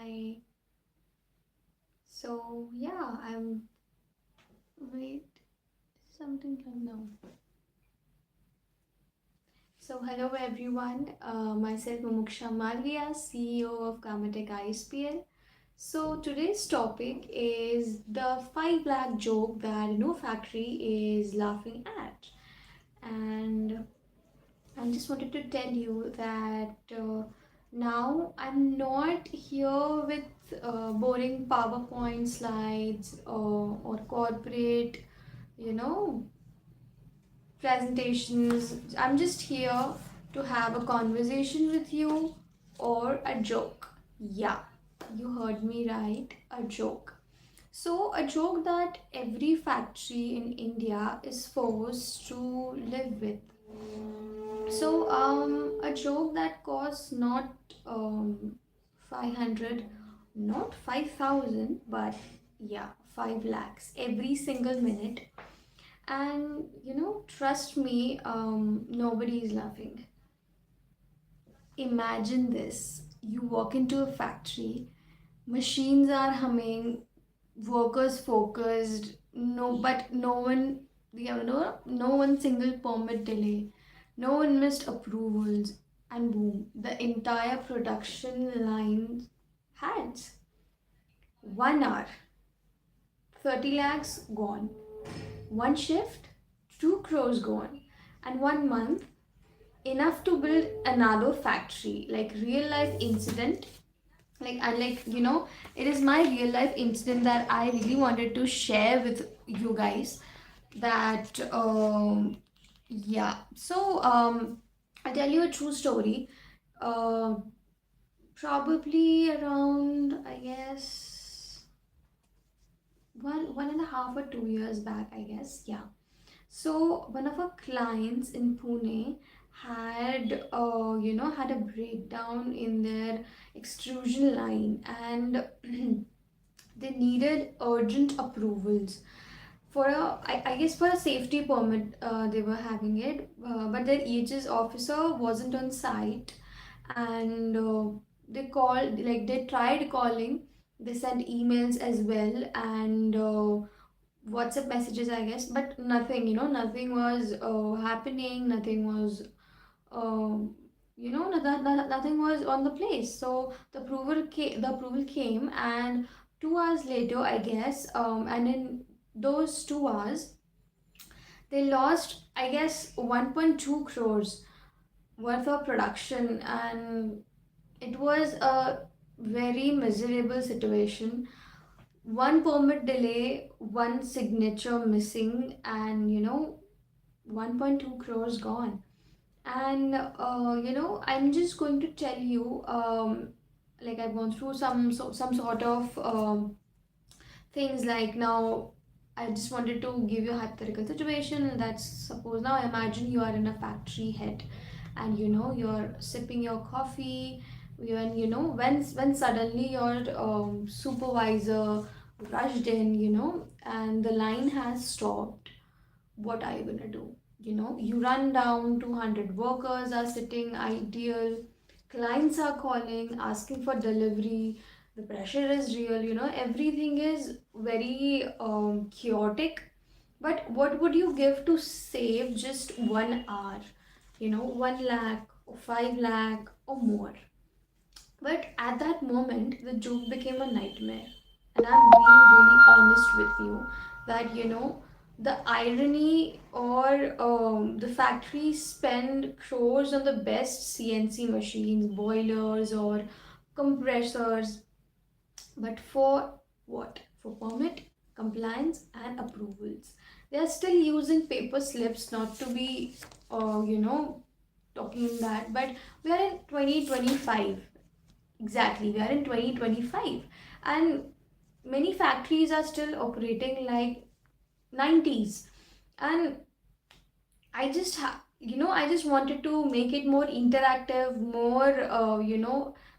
Hi. So yeah, I'm wait something come now. So hello everyone. Myself Mumuksha Malviya, CEO of Kamatech ISPL. So today's topic is the 5 lakh joke that no factory is laughing at, and I just wanted to tell you that now I'm not here with boring PowerPoint slides or corporate, you know, presentations. I'm just here to have a conversation with you or a joke. Yeah, you heard me right, a joke. So, a joke that every factory in India is forced to live with. So, a joke that costs not 500, not 5,000, but yeah, 5 lakhs every single minute. And trust me, nobody is laughing. Imagine this, you walk into a factory, machines are humming, workers focused, no one, no one single permit delay, no one missed approvals, and boom, the entire production line hands. 1 hour, 30 lakhs gone. One shift, 2 crores gone. And 1 month, enough to build another factory. Like real life incident. It is my real life incident that I really wanted to share with you guys. That yeah. So I'll tell you a true story. Uh, Probably around, I guess, 1.5 or 2 years back, I guess. Yeah. So one of our clients in Pune had a breakdown in their extrusion line, and they needed urgent approvals for I guess for a safety permit. They were having it, but their EHS officer wasn't on site, and they tried calling, they sent emails as well, and WhatsApp messages, I guess, but nothing, nothing was happening, nothing was, nothing was on the place. So the approval came, and 2 hours later, I guess, and in those 2 hours, they lost, I guess, 1.2 crores worth of production, and it was a very miserable situation. One permit delay, one signature missing, and 1.2 crores gone. And I'm just going to tell you, like I've gone through some sort of things. Like now, I just wanted to give you a hypothetical situation. That's, suppose now imagine you are in a factory head, and you're sipping your coffee, when when suddenly your supervisor rushed in, and the line has stopped. What are you gonna do? You run down, 200 workers are sitting ideal, clients are calling asking for delivery, the pressure is real, everything is very chaotic. But what would you give to save just 1 hour? 1 lakh or 5 lakh or more? But at that moment, the joke became a nightmare. And I'm being really honest with you that, the irony, or the factories spend crores on the best CNC machines, boilers, or compressors. But for what? For permit, compliance, and approvals. They are still using paper slips, not to be, talking that, but we are in 2025. Exactly, we are in 2025, and many factories are still operating like 90s. And I just wanted to make it more interactive, more,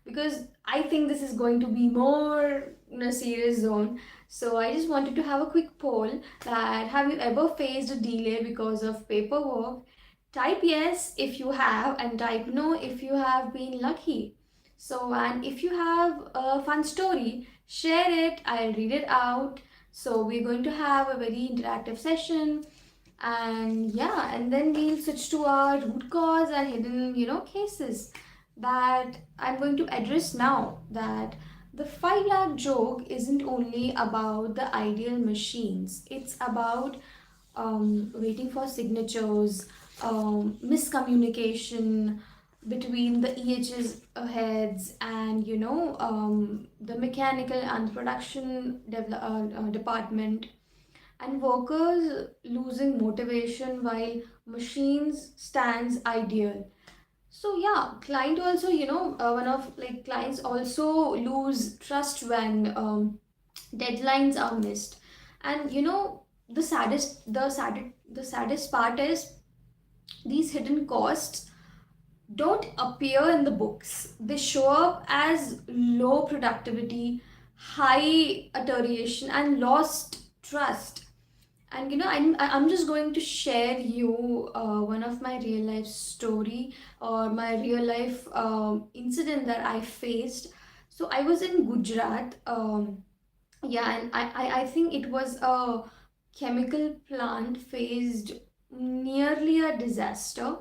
because I think this is going to be more in a serious zone. So I just wanted to have a quick poll that, have you ever faced a delay because of paperwork? Type yes if you have, and type no if you have been lucky. So, and if you have a fun story, share it, I'll read it out. So, we're going to have a very interactive session. And yeah, and then we'll switch to our root cause and hidden, cases that I'm going to address now. That the 5 lakh joke isn't only about the ideal machines, it's about waiting for signatures, miscommunication between the EHS heads, and the mechanical and production department, and workers losing motivation while machines stands ideal. So yeah, client also, one of like clients also lose trust when deadlines are missed. And the saddest part is these hidden costs don't appear in the books. They show up as low productivity, high iteration, and lost trust. And I'm just going to share you one of my real life story, or my real life incident that I faced. So I was in Gujarat. Yeah, and I think it was a chemical plant faced nearly a disaster.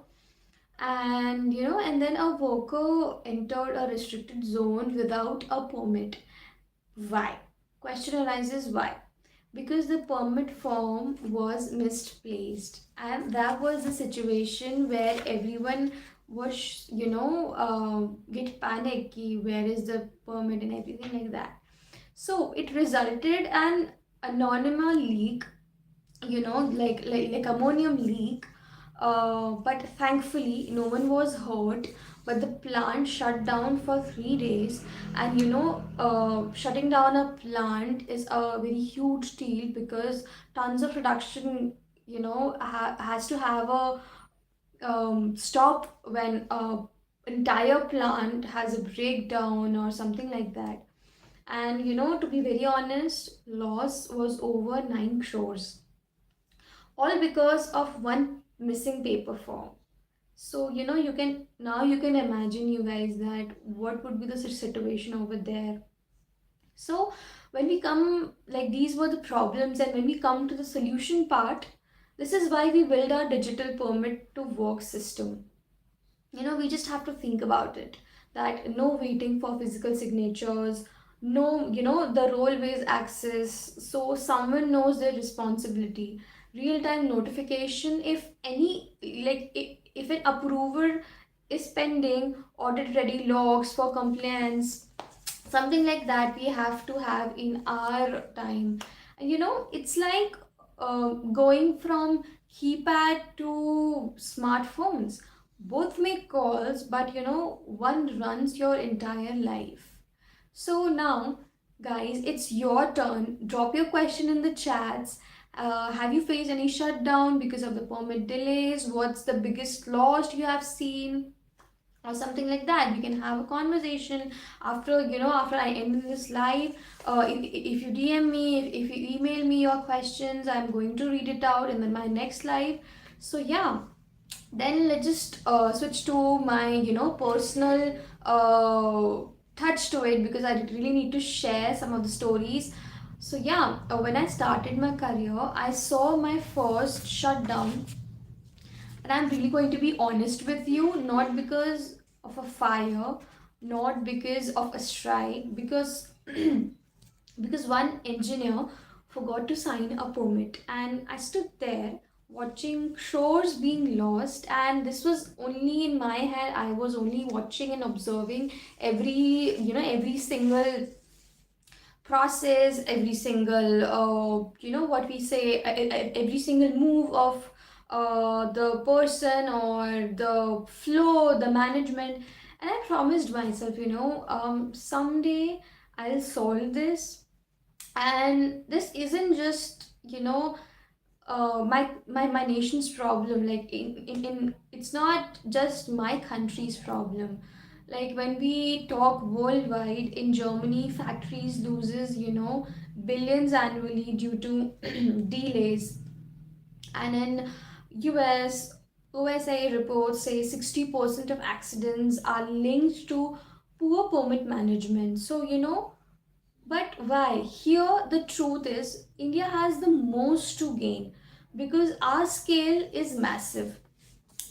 And then a worker entered a restricted zone without a permit. Why? Question arises, why? Because the permit form was misplaced, and that was the situation where everyone was, get panic ki where is the permit and everything like that. So it resulted an anonymous leak, like ammonium leak. But thankfully no one was hurt, but the plant shut down for 3 days. And shutting down a plant is a very huge deal, because tons of production has to have a stop when a entire plant has a breakdown or something like that. And to be very honest, loss was over 9 crores, all because of one missing paper form. So you can imagine, you guys, that what would be the situation over there. So when we come, like, these were the problems, and when we come to the solution part, this is why we build our digital permit to work system. We just have to think about it, that no waiting for physical signatures, no, the role based access, so someone knows their responsibility, real time notification if any, like, if an approver is pending, audit ready logs for compliance, something like that we have to have in our time. And it's like going from keypad to smartphones. Both make calls, but one runs your entire life. So now, guys, it's your turn. Drop your question in the chats. Have you faced any shutdown because of the permit delays? What's the biggest loss you have seen, or something like that? We can have a conversation after I end this live. If you DM me, if you email me your questions, I'm going to read it out in my next live. So yeah, then let's just switch to my personal touch to it, because I really need to share some of the stories. So yeah, when I started my career, I saw my first shutdown. And I'm really going to be honest with you, not because of a fire, not because of a strike, because because one engineer forgot to sign a permit, and I stood there watching crores being lost. And this was only in my head. I was only watching and observing every single process, every single what we say, every single move of the person, or the flow, the management. And I promised myself, someday I'll solve this. And this isn't just my nation's problem. Like, it's not just my country's problem. Like, when we talk worldwide, in Germany factories loses billions annually due to delays. And in US, USA reports say 60% of accidents are linked to poor permit management. So, but why? Here, the truth is, India has the most to gain because our scale is massive.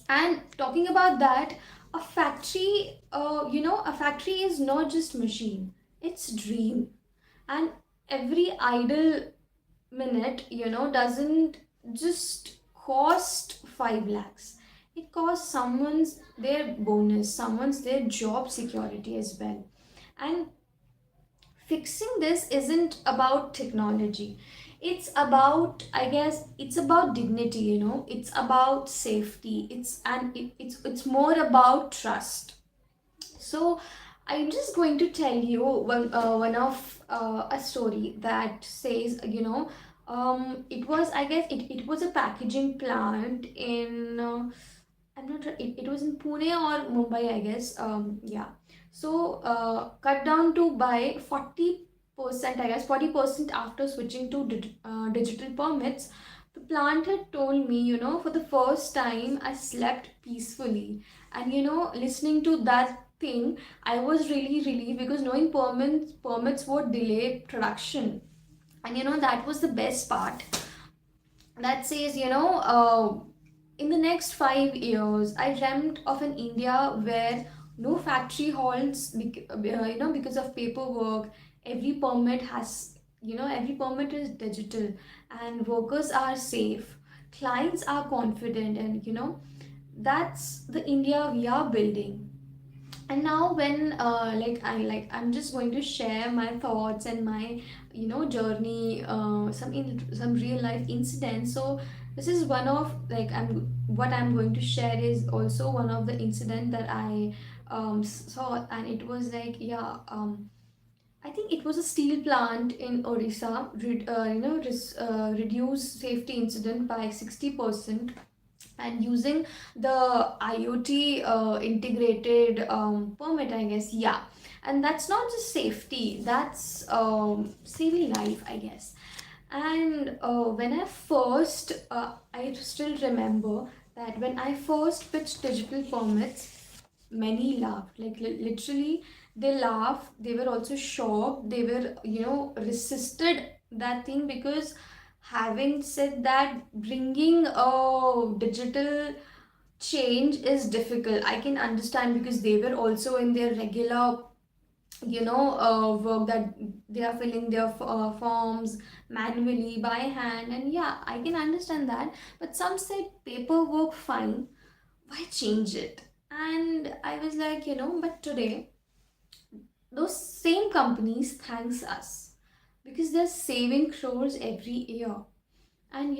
And talking about that, a factory is not just machine, it's dream. And every idle minute, doesn't just cost 5 lakhs. It costs someone's their bonus, someone's their job security as well. And fixing this isn't about technology. It's about, I guess, it's about dignity, it's about safety. It's more about trust. So I'm just going to tell you one of a story that says, it was, I guess, it was a packaging plant in I'm not sure, it was in Pune or Mumbai, I guess. Yeah. So cut down to by 40%, I guess, 40% after switching to digital permits. The plant had told me, for the first time I slept peacefully. And listening to that thing, I was really relieved because knowing permits would delay production. And that was the best part. That says, in the next 5 years, I dreamt of an India where no factory halts, because of paperwork. Every permit is digital, and workers are safe, clients are confident, and that's the India we are building. And now when I'm just going to share my thoughts and my journey, some real life incidents. So this is one of, what I'm going to share is also one of the incident that I saw. And it was like, yeah, I think it was a steel plant in Odisha, reduce safety incident by 60%, and using the IoT integrated permit, I guess. Yeah. And that's not just safety, that's saving life, I guess. And I still remember that when I first pitched digital permits, many laughed. Like literally, they laughed. They were also shocked. They were, resisted that thing because having said that, bringing a digital change is difficult. I can understand because they were also in their regular work, that they are filling their forms manually by hand. And yeah, I can understand that. But some said paperwork fine, why change it? And I was like, but today those same companies thanks us because they're saving crores every year. And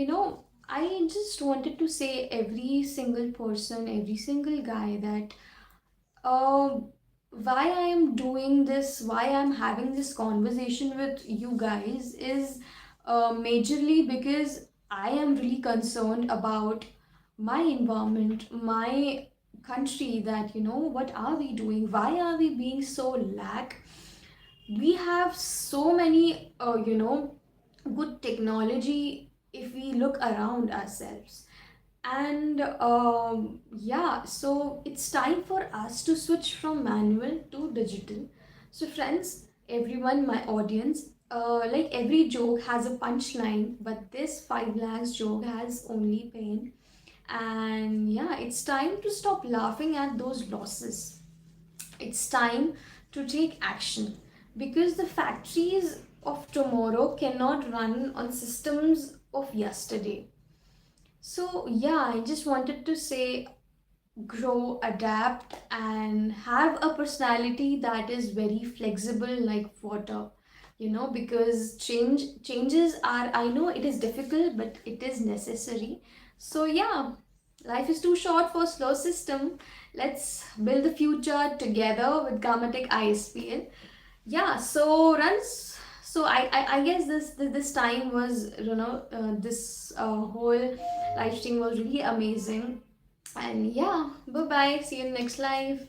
I just wanted to say every single person, every single guy, that uh, why I am doing this, why I'm having this conversation with you guys is majorly because I am really concerned about my environment, my country, that what are we doing? Why are we being so lack? We have so many, good technology if we look around ourselves. And yeah, so it's time for us to switch from manual to digital. So friends, everyone, my audience, like every joke has a punchline, but this 5 lakhs joke has only pain. And yeah, it's time to stop laughing at those losses. It's time to take action because the factories of tomorrow cannot run on systems of yesterday. So, yeah, I just wanted to say grow, adapt, and have a personality that is very flexible like water. Because changes are, I know it is difficult, but it is necessary. So, yeah, life is too short for slow system. Let's build the future together with Gamatic ISPL. Yeah, so runs. So I guess this time was, this whole live stream was really amazing. And yeah, bye bye, see you next live.